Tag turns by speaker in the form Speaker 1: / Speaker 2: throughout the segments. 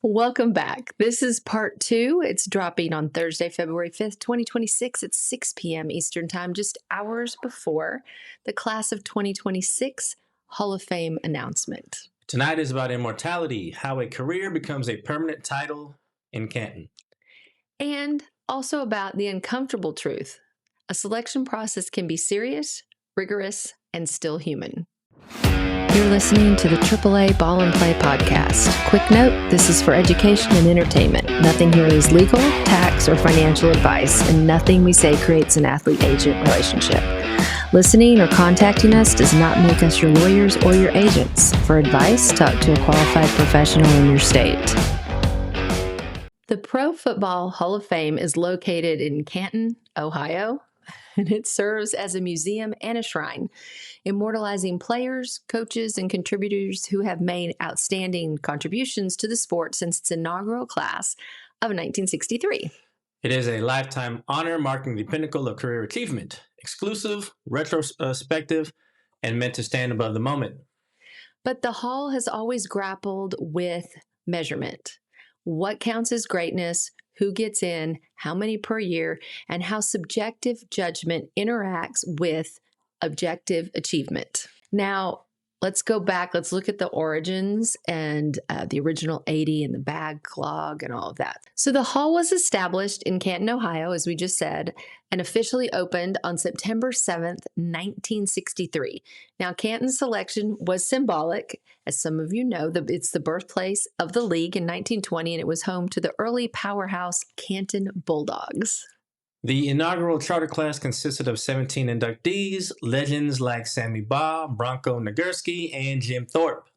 Speaker 1: Welcome back. This is part two. It's dropping on Thursday, February 5th, 2026 at 6 p.m. Eastern Time, just hours before the class of 2026 Hall of Fame announcement.
Speaker 2: Tonight is about immortality, how a career becomes a permanent title in Canton.
Speaker 1: And also about the uncomfortable truth. A selection process can be serious, rigorous, and still human. You're listening to the AAA Ball and Play podcast. Quick note, this is for education and entertainment. Nothing here is legal, tax, or financial advice, and nothing we say creates an athlete-agent relationship. Listening or contacting us does not make us your lawyers or your agents. For advice, talk to a qualified professional in your state. The Pro Football Hall of Fame is located in Canton, Ohio, and it serves as a museum and a shrine, immortalizing players, coaches, and contributors who have made outstanding contributions to the sport since its inaugural class of 1963.
Speaker 2: It is a lifetime honor marking the pinnacle of career achievement, exclusive, retrospective, and meant to stand above the moment.
Speaker 1: But the Hall has always grappled with measurement. What counts as greatness, who gets in, how many per year, and how subjective judgment interacts with objective achievement. Now, let's go back. Let's look at the origins and the original 80 and the backlog and all of that. So the Hall was established in Canton, Ohio, as we just said, and officially opened on September 7th, 1963. Now, Canton's selection was symbolic. As some of you know, it's the birthplace of the league in 1920, and it was home to the early powerhouse Canton Bulldogs.
Speaker 2: The inaugural charter class consisted of 17 inductees, legends like Sammy Baugh, Bronco Nagurski, and Jim Thorpe.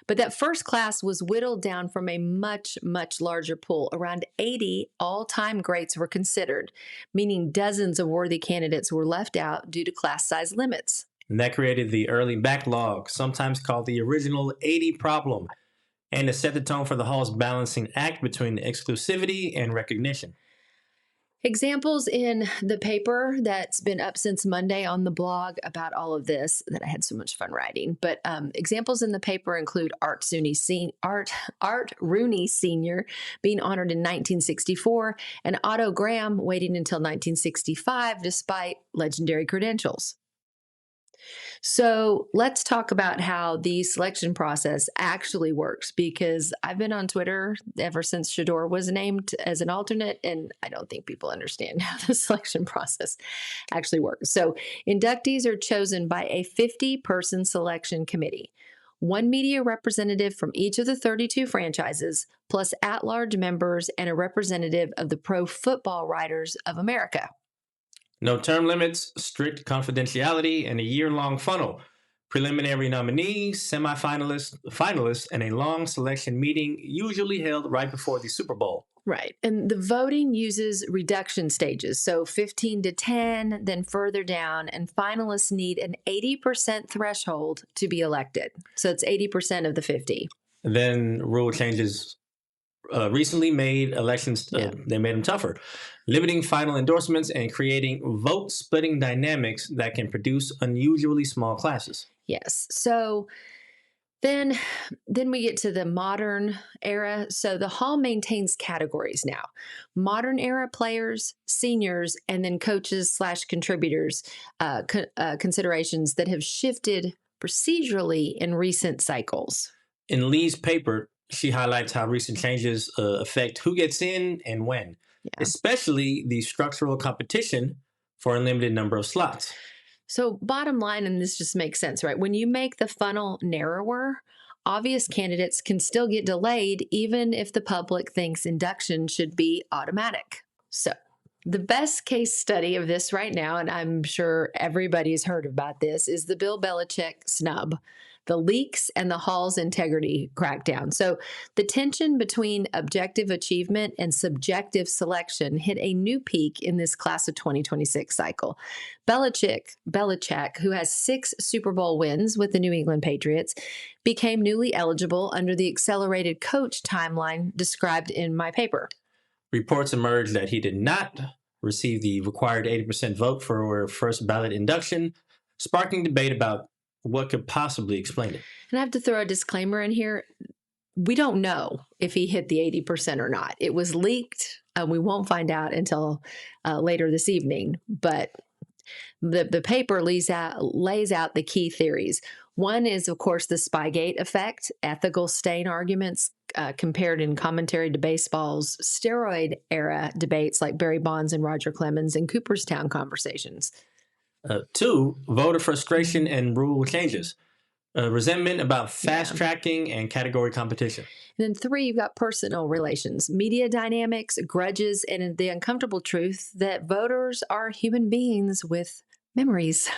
Speaker 1: But that first class was whittled down from a much, much larger pool. Around 80 all-time greats were considered, meaning dozens of worthy candidates were left out due to class size limits.
Speaker 2: And that created the early backlog, sometimes called the original 80 problem, and it set the tone for the Hall's balancing act between exclusivity and recognition.
Speaker 1: Examples in the paper that's been up since Monday on the blog about all of this that I had so much fun writing. But examples in the paper include Art Rooney Sr. being honored in 1964 and Otto Graham waiting until 1965 despite legendary credentials. So let's talk about how the selection process actually works, because I've been on Twitter ever since Shador was named as an alternate, and I don't think people understand how the selection process actually works. So inductees are chosen by a 50-person selection committee, one media representative from each of the 32 franchises, plus at-large members and a representative of the Pro Football Writers of America.
Speaker 2: No term limits, strict confidentiality, and a year-long funnel. Preliminary nominees, semifinalists, finalists, and a long selection meeting usually held right before the Super Bowl.
Speaker 1: Right. And the voting uses reduction stages. So 15 to 10, then further down, and finalists need an 80% threshold to be elected. So it's 80% of the 50.
Speaker 2: Then rule changes recently made elections, they made them tougher, limiting final endorsements and creating vote-splitting dynamics that can produce unusually small classes.
Speaker 1: Yes. So then we get to the modern era. So the Hall maintains categories now: modern era players, seniors, and then coaches/contributors, considerations that have shifted procedurally in recent cycles.
Speaker 2: In Lee's paper, she highlights how recent changes affect who gets in and when, especially the structural competition for a limited number of slots.
Speaker 1: So bottom line, and this just makes sense, right? When you make the funnel narrower, obvious candidates can still get delayed even if the public thinks induction should be automatic. So the best case study of this right now, and I'm sure everybody's heard about this, is the Bill Belichick snub, the leaks, and the Hall's integrity crackdown. So the tension between objective achievement and subjective selection hit a new peak in this class of 2026 cycle. Belichick, who has 6 Super Bowl wins with the New England Patriots, became newly eligible under the accelerated coach timeline described in my paper.
Speaker 2: Reports emerged that he did not receive the required 80% vote for first ballot induction, sparking debate about what could possibly explain it.
Speaker 1: And I have to throw a disclaimer in here. we don't know if he hit the 80% or not. It was leaked. We won't find out until later this evening. But the paper lays out the key theories. One is, of course, the Spygate effect, ethical stain arguments compared in commentary to baseball's steroid era debates like Barry Bonds and Roger Clemens and Cooperstown conversations.
Speaker 2: 2, voter frustration and rule changes. Resentment about fast tracking and category competition.
Speaker 1: And then 3, you've got personal relations, media dynamics, grudges, and the uncomfortable truth that voters are human beings with memories.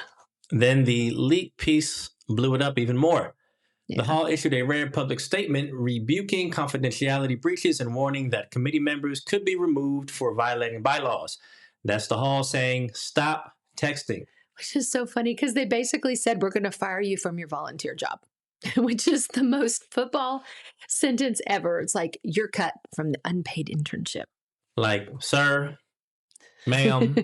Speaker 2: Then the leak piece blew it up even more.
Speaker 1: Yeah.
Speaker 2: The Hall issued a rare public statement rebuking confidentiality breaches and warning that committee members could be removed for violating bylaws. That's the Hall saying, stop texting.
Speaker 1: Which is so funny because they basically said, we're going to fire you from your volunteer job, which is the most football sentence ever. It's like, you're cut from the unpaid internship.
Speaker 2: Like, sir, ma'am,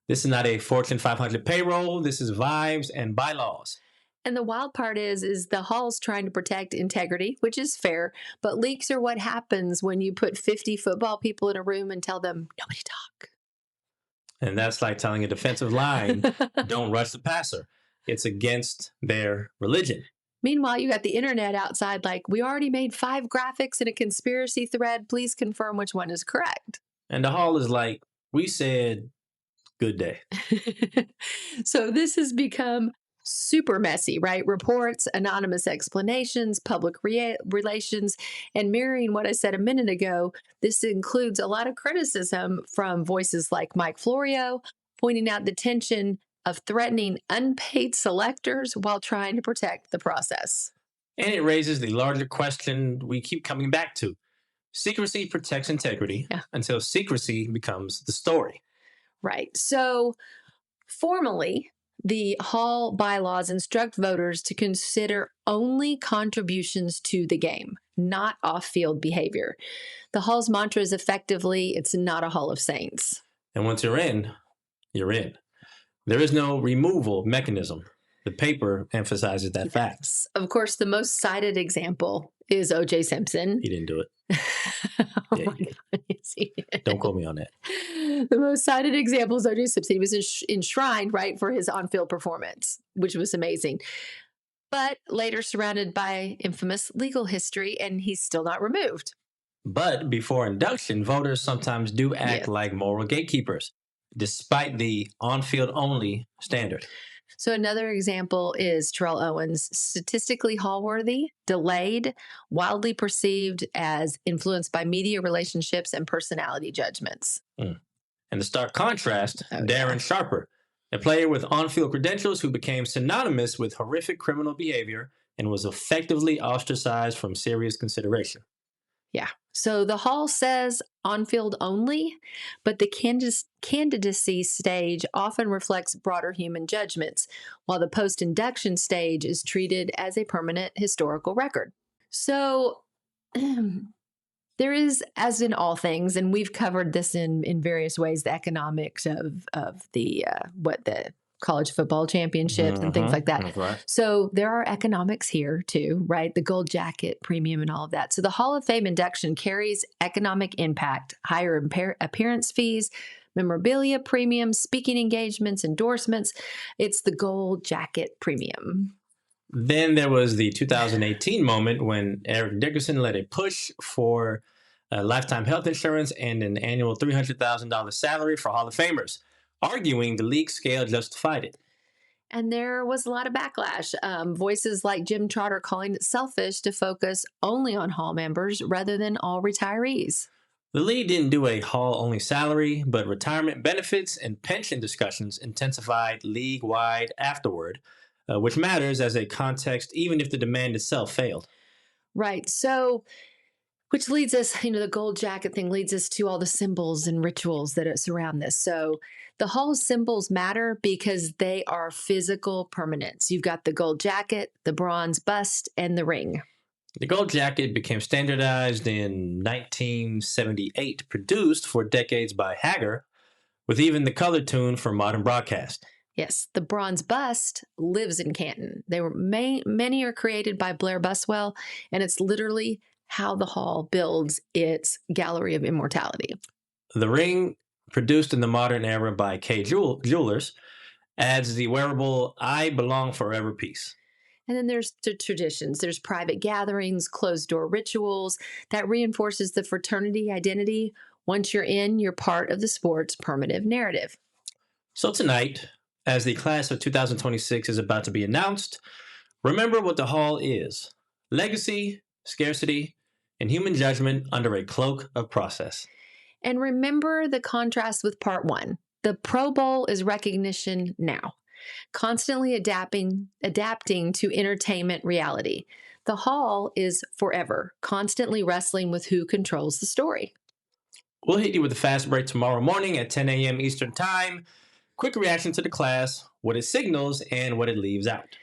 Speaker 2: this is not a Fortune 500 payroll. This is vibes and bylaws.
Speaker 1: And the wild part is the Hall's trying to protect integrity, which is fair, but leaks are what happens when you put 50 football people in a room and tell them, nobody talk.
Speaker 2: And that's like telling a defensive line, don't rush the passer. It's against their religion.
Speaker 1: Meanwhile, you got the internet outside like, we already made 5 graphics in a conspiracy thread. Please confirm which one is correct.
Speaker 2: And the Hall is like, we said, good day.
Speaker 1: So this has become super messy, right? Reports, anonymous explanations, public relations, and mirroring what I said a minute ago, this includes a lot of criticism from voices like Mike Florio, pointing out the tension of threatening unpaid selectors while trying to protect the process.
Speaker 2: And it raises the larger question we keep coming back to. Secrecy protects integrity until secrecy becomes the story.
Speaker 1: Right. So formally, the Hall bylaws instruct voters to consider only contributions to the game, not off-field behavior. The Hall's mantra is effectively, it's not a Hall of Saints.
Speaker 2: And once you're in, you're in. There is no removal mechanism. The paper emphasizes that fact.
Speaker 1: Of course, the most cited example is O.J. Simpson.
Speaker 2: He didn't do it.
Speaker 1: Oh my God, yes, he did.
Speaker 2: Don't quote me on that.
Speaker 1: The most cited example is O.J. Simpson. He was enshrined, right, for his on-field performance, which was amazing. But later surrounded by infamous legal history, and he's still not removed.
Speaker 2: But before induction, voters sometimes do act like moral gatekeepers, despite the on-field only standard.
Speaker 1: So another example is Terrell Owens, statistically Hall-worthy, delayed, wildly perceived as influenced by media relationships and personality judgments.
Speaker 2: And the stark contrast, Darren Sharper, a player with on-field credentials who became synonymous with horrific criminal behavior and was effectively ostracized from serious consideration.
Speaker 1: Yeah. So the Hall says on-field only, but the candidacy stage often reflects broader human judgments, while the post-induction stage is treated as a permanent historical record. So there is, as in all things, and we've covered this in various ways, the economics of the the college football championships and things like that.
Speaker 2: Right.
Speaker 1: So there are economics here too, right? The gold jacket premium and all of that. So the Hall of Fame induction carries economic impact, higher appearance fees, memorabilia premiums, speaking engagements, endorsements. It's the gold jacket premium.
Speaker 2: Then there was the 2018 moment when Eric Dickerson led a push for lifetime health insurance and an annual $300,000 salary for Hall of Famers, arguing the league scale justified it.
Speaker 1: And there was a lot of backlash. Voices like Jim Trotter calling it selfish to focus only on Hall members rather than all retirees.
Speaker 2: The league didn't do a Hall-only salary, but retirement benefits and pension discussions intensified league-wide afterward, which matters as a context even if the demand itself failed.
Speaker 1: Right. So, which leads us, the gold jacket thing leads us to all the symbols and rituals that surround this. So the Hall's symbols matter because they are physical permanence. You've got the gold jacket, the bronze bust, and the ring.
Speaker 2: The gold jacket became standardized in 1978, produced for decades by Hager, with even the color tune for modern broadcast.
Speaker 1: Yes, the bronze bust lives in Canton. Many are created by Blair Buswell, and it's literally how the hall builds its gallery of immortality.
Speaker 2: The ring, produced in the modern era by Jewelers, adds the wearable "I belong forever" piece.
Speaker 1: And then there's the traditions. There's private gatherings, closed door rituals that reinforces the fraternity identity. Once you're in, you're part of the sport's permanent narrative.
Speaker 2: So tonight, as the class of 2026 is about to be announced, remember what the Hall is: legacy, scarcity, and human judgment under a cloak of process.
Speaker 1: And remember the contrast with part one. The Pro Bowl is recognition now, constantly adapting to entertainment reality. The Hall is forever, constantly wrestling with who controls the story.
Speaker 2: We'll hit you with a fast break tomorrow morning at 10 a.m. Eastern Time. Quick reaction to the class, what it signals, and what it leaves out.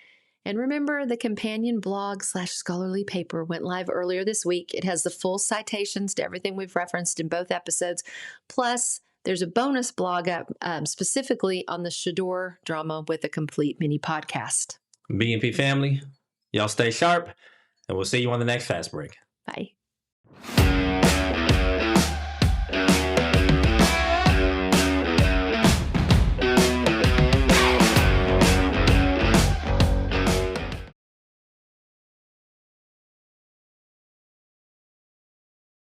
Speaker 1: And remember, the companion blog / scholarly paper went live earlier this week. It has the full citations to everything we've referenced in both episodes. Plus, there's a bonus blog up specifically on the Shador drama with a complete mini podcast.
Speaker 2: BNP family, y'all stay sharp, and we'll see you on the next fast break.
Speaker 1: Bye.